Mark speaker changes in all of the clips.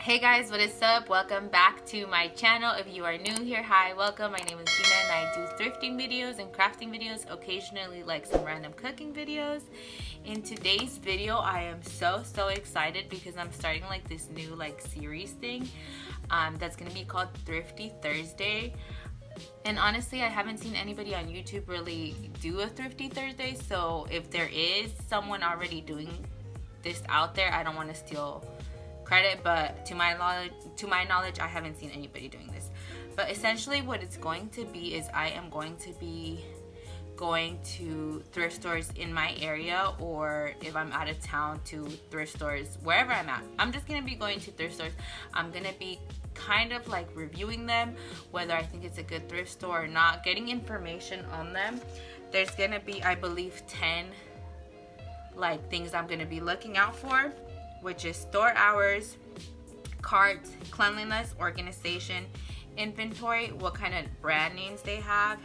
Speaker 1: Hey guys, what is up? Welcome back to my channel. If you are new here, hi, welcome. My name is Gina and I do thrifting videos and crafting videos, occasionally like some random cooking videos. In today's video, I am so excited because I'm starting like this new like series thing that's gonna be called Thrifty Thursday. And honestly, I haven't seen anybody on YouTube really do a Thrifty Thursday, so if there is someone already doing this out there, I don't want to steal credit, but to my knowledge I haven't seen anybody doing this. But essentially what it's going to be is I am going to be going to thrift stores in my area, or if I'm out of town, to thrift stores wherever I'm at. I'm just gonna be going to thrift stores. I'm gonna be kind of like reviewing them, whether I think it's a good thrift store or not, getting information on them. There's gonna be, I believe, 10 like things I'm gonna be looking out for, which is store hours, carts, cleanliness, organization, inventory, what kind of brand names they have,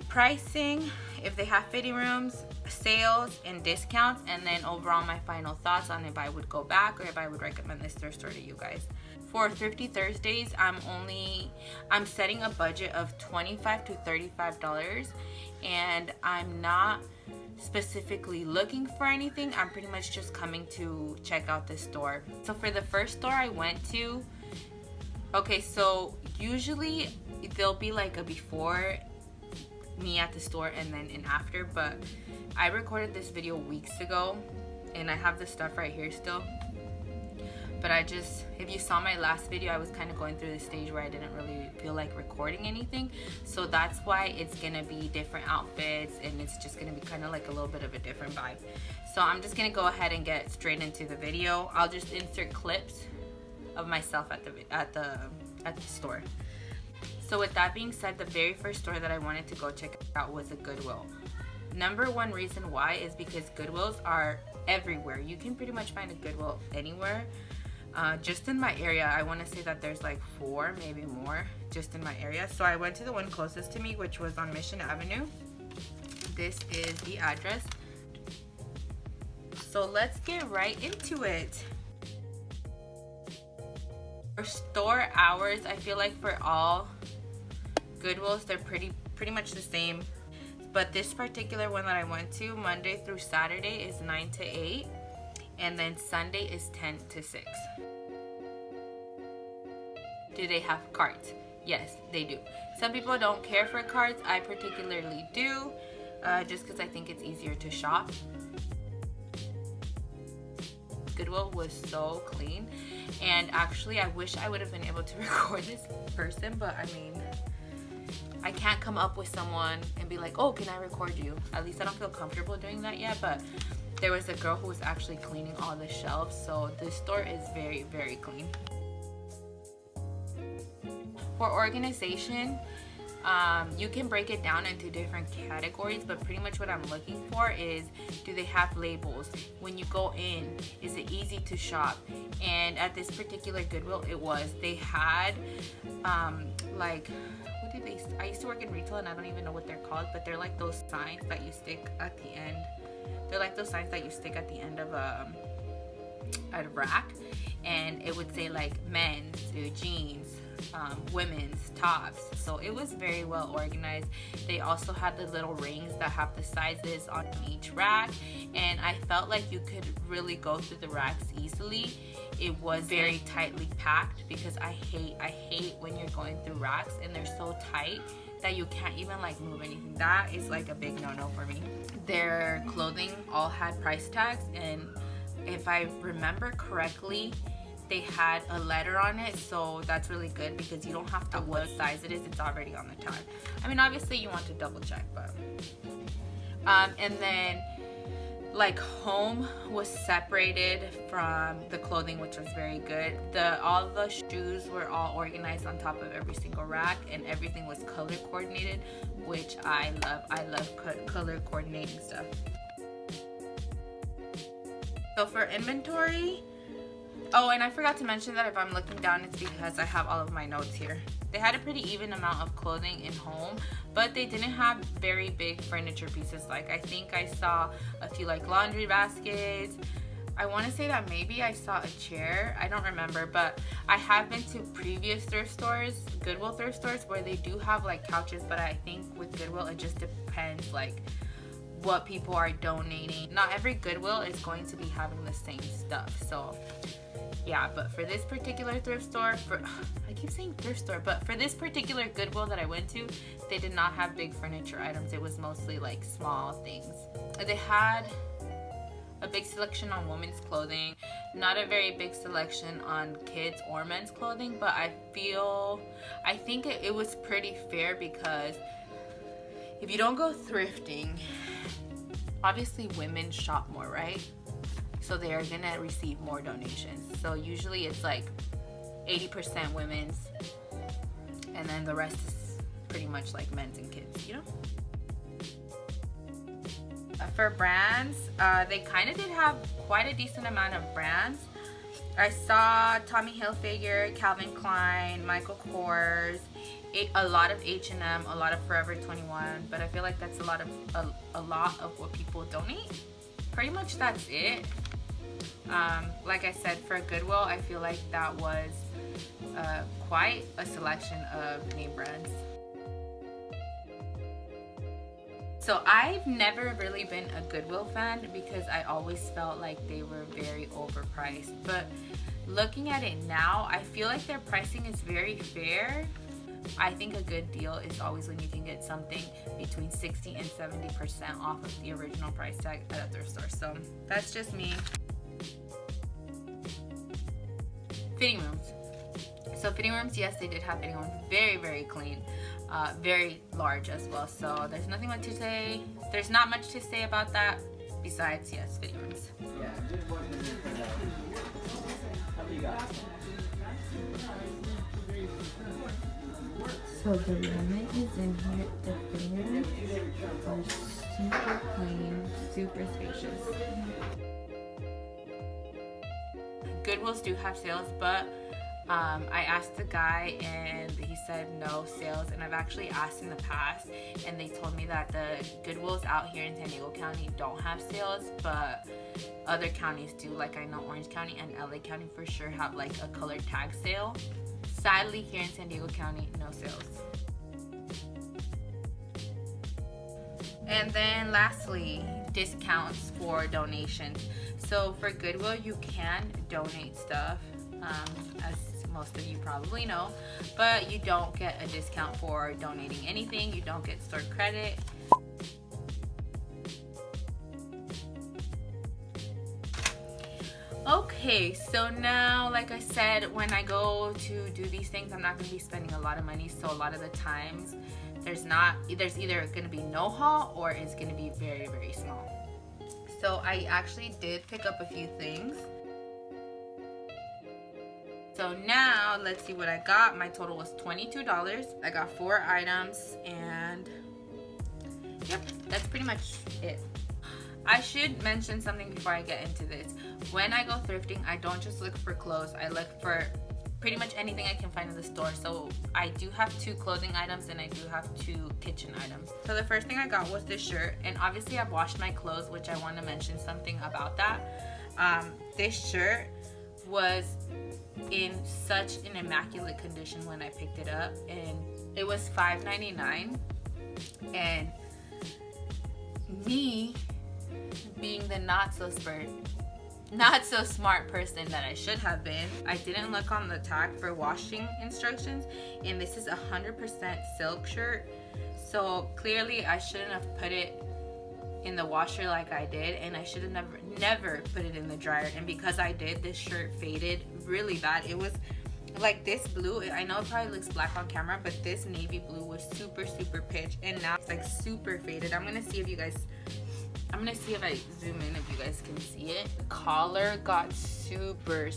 Speaker 1: pricing, if they have fitting rooms, sales and discounts, and then overall my final thoughts on if I would go back or if I would recommend this thrift store to you guys. For Thrifty Thursdays, I'm setting a budget of $25 to $35, and I'm not specifically looking for anything. I'm pretty much just coming to check out this store. So for the first store I went to, okay, so usually there'll be like a before me at the store and then an after, but I recorded this video weeks ago and I have the stuff right here still. But if you saw my last video, I was kind of going through the stage where I didn't really feel like recording anything. So that's why it's gonna be different outfits, and it's just gonna be kind of like a little bit of a different vibe. So I'm just gonna go ahead and get straight into the video. I'll just insert clips of myself at the store. So with that being said, the very first store that I wanted to go check out was a Goodwill. Number one reason why is because Goodwills are everywhere. You can pretty much find a Goodwill anywhere. Just in my area, I want to say that there's like 4, maybe more, just in my area. So I went to the one closest to me, which was on Mission Avenue. This is the address. So let's get right into it. For store hours, I feel like for all Goodwills, they're pretty much the same. But this particular one that I went to, Monday through Saturday, is 9 to 8. And then Sunday is 10 to 6. Do they have carts? Yes, they do. Some people don't care for carts. I particularly do, just because I think it's easier to shop. Goodwill was so clean, and actually I wish I would have been able to record this person, but I mean, I can't come up with someone and be like, oh, can I record you? At least I don't feel comfortable doing that yet, but there was a girl who was actually cleaning all the shelves, so this store is very clean. For organization, you can break it down into different categories, but pretty much what I'm looking for is, do they have labels? When you go in, is it easy to shop? And at this particular Goodwill, it was. They had like, what did they, I used to work in retail and I don't even know what they're called, but they're like those signs that you stick at the end. They're like those signs that you stick at the end of a rack, and it would say like men's, jeans, women's, tops. So it was very well organized. They also had the little rings that have the sizes on each rack, and I felt like you could really go through the racks easily. It was very tightly packed, because I hate when you're going through racks and they're so tight that you can't even like move anything. That is like a big no-no for me. Their clothing all had price tags, and if I remember correctly, they had a letter on it, so that's really good because you don't have to what size it is, it's already on the tag. I mean, obviously you want to double check, but and then like home was separated from the clothing, which was very good. All the shoes were all organized on top of every single rack, and everything was color coordinated, which I love color coordinating stuff. So for inventory, oh, and I forgot to mention that if I'm looking down, it's because I have all of my notes here. They had a pretty even amount of clothing in home, but they didn't have very big furniture pieces. Like I think I saw a few like laundry baskets, I want to say that maybe I saw a chair. I don't remember, but I have been to previous thrift stores, Goodwill thrift stores, where they do have like couches, but I think with Goodwill it just depends like what people are donating. Not every Goodwill is going to be having the same stuff. So yeah, but for this particular thrift store, I keep saying thrift store, but for this particular Goodwill that I went to, they did not have big furniture items. It was mostly like small things. They had a big selection on women's clothing, not a very big selection on kids or men's clothing, but I think it was pretty fair, because if you don't go thrifting, obviously women shop more, right? So they are gonna receive more donations. So usually it's like 80% women's, and then the rest is pretty much like men's and kids, you know? For brands, they kind of did have quite a decent amount of brands. I saw Tommy Hilfiger, Calvin Klein, Michael Kors, a lot of H&M, a lot of Forever 21, but I feel like that's a lot of what people donate. Pretty much that's it. Like I said, for Goodwill, I feel like that was quite a selection of name brands. So I've never really been a Goodwill fan, because I always felt like they were very overpriced. But looking at it now, I feel like their pricing is very fair. I think a good deal is always when you can get something between 60 and 70% off of the original price tag at a thrift store. So that's just me. Fitting rooms. So fitting rooms, yes, they did have fitting rooms. Very, very clean. Very large as well. So there's nothing much to say. There's not much to say about that besides, yes, fitting rooms. So the lemon is in here. The fitting rooms are super clean, super spacious. Goodwills do have sales, but I asked the guy and he said no sales, and I've actually asked in the past and they told me that the Goodwills out here in San Diego County don't have sales, but other counties do. Like I know Orange County and LA County for sure have like a colored tag sale. Sadly, here in San Diego County, no sales. And then lastly, discounts for donations. So for Goodwill, you can donate stuff, as most of you probably know, but you don't get a discount for donating anything. You don't get store credit. Okay, so now, like I said, when I go to do these things, I'm not going to be spending a lot of money. So a lot of the times, there's either going to be no haul or it's going to be very, very small. So I actually did pick up a few things. So now let's see what I got. My total was $22. I got 4 items, and yep, that's pretty much it. I should mention something before I get into this. When I go thrifting, I don't just look for clothes. I look for pretty much anything I can find in the store. So I do have 2 clothing items and I do have 2 kitchen items. So the first thing I got was this shirt, and obviously I've washed my clothes, which I want to mention something about that. This shirt was in such an immaculate condition when I picked it up, and it was $5.99. And me being the not so smart person that I should have been, I didn't look on the tag for washing instructions, and this is 100% silk shirt, so clearly I shouldn't have put it in the washer like I did, and I should have never put it in the dryer. And because I did, this shirt faded really bad. It was like this blue, I know it probably looks black on camera, but this navy blue was super pitch, and now it's like super faded. I'm gonna see if I zoom in if you guys can see it. The collar got super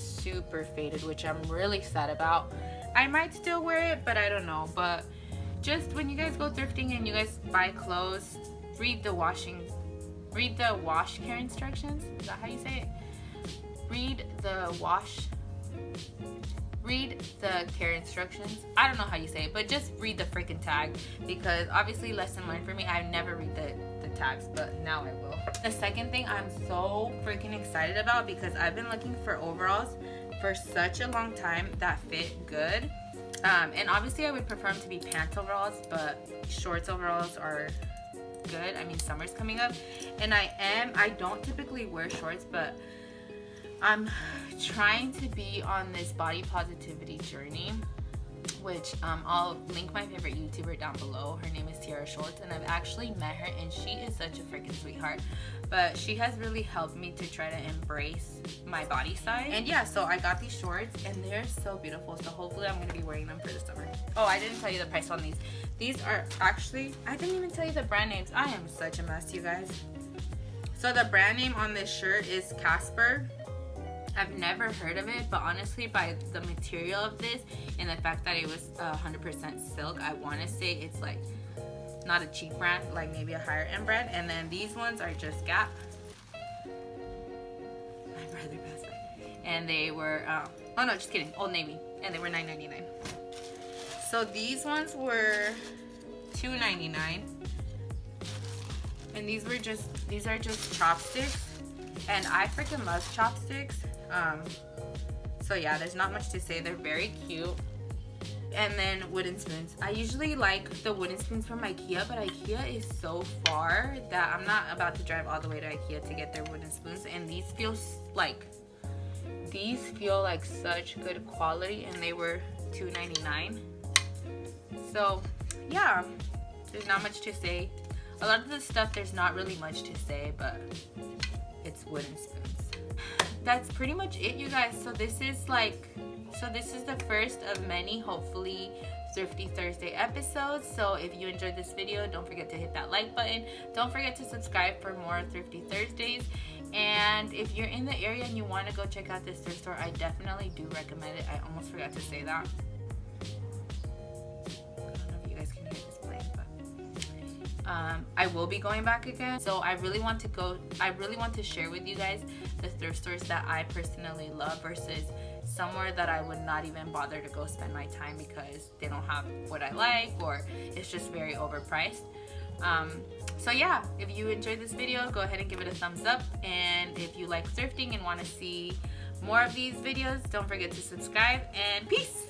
Speaker 1: faded, which I'm really sad about. I might still wear it, but I don't know. But just when you guys go thrifting and you guys buy clothes, read the wash care instructions. Is that how you say it? Read the care instructions. I don't know how you say it, but just read the freaking tag, because obviously lesson learned for me. I never read the tags, but now I will. The second thing I'm so freaking excited about, because I've been looking for overalls for such a long time that fit good. And obviously I would prefer them to be pants overalls, but shorts overalls are good. I mean, summer's coming up, and I don't typically wear shorts, but I'm trying to be on this body positivity journey, which I'll link my favorite YouTuber down below. Her name is Tiara Schultz, and I've actually met her, and she is such a freaking sweetheart. But she has really helped me to try to embrace my body size. And yeah, so I got these shorts, and they're so beautiful. So hopefully I'm gonna be wearing them for the summer. Oh, I didn't tell you the price on these. These are actually, I didn't even tell you the brand names. I am such a mess, you guys. So the brand name on this shirt is Casper. I've never heard of it, but honestly, by the material of this and the fact that it was 100% silk, I want to say it's like not a cheap brand, like maybe a higher end brand. And then these ones are just Gap. My brother passed by. And they were, oh no, just kidding, Old Navy. And they were $9.99. So these ones were $2.99. And these are just chopsticks. And I freaking love chopsticks. So yeah, there's not much to say. They're very cute. And then wooden spoons. I usually like the wooden spoons from IKEA, but IKEA is so far that I'm not about to drive all the way to IKEA to get their wooden spoons. And these feel like such good quality, and they were $2.99. So yeah, there's not much to say. A lot of the stuff, there's not really much to say, but it's wooden spoons. That's pretty much it, you guys. So this is the first of many, hopefully, Thrifty Thursday episodes. So if you enjoyed this video, don't forget to hit that like button. Don't forget to subscribe for more Thrifty Thursdays. And if you're in the area and you want to go check out this thrift store, I definitely do recommend it. I almost forgot to say that. I don't know if you guys can hear this playing, but I will be going back again. So I really want to share with you guys the thrift stores that I personally love versus somewhere that I would not even bother to go spend my time because they don't have what I like, or it's just very overpriced. So yeah, if you enjoyed this video, go ahead and give it a thumbs up. And if you like thrifting and want to see more of these videos, don't forget to subscribe, and peace.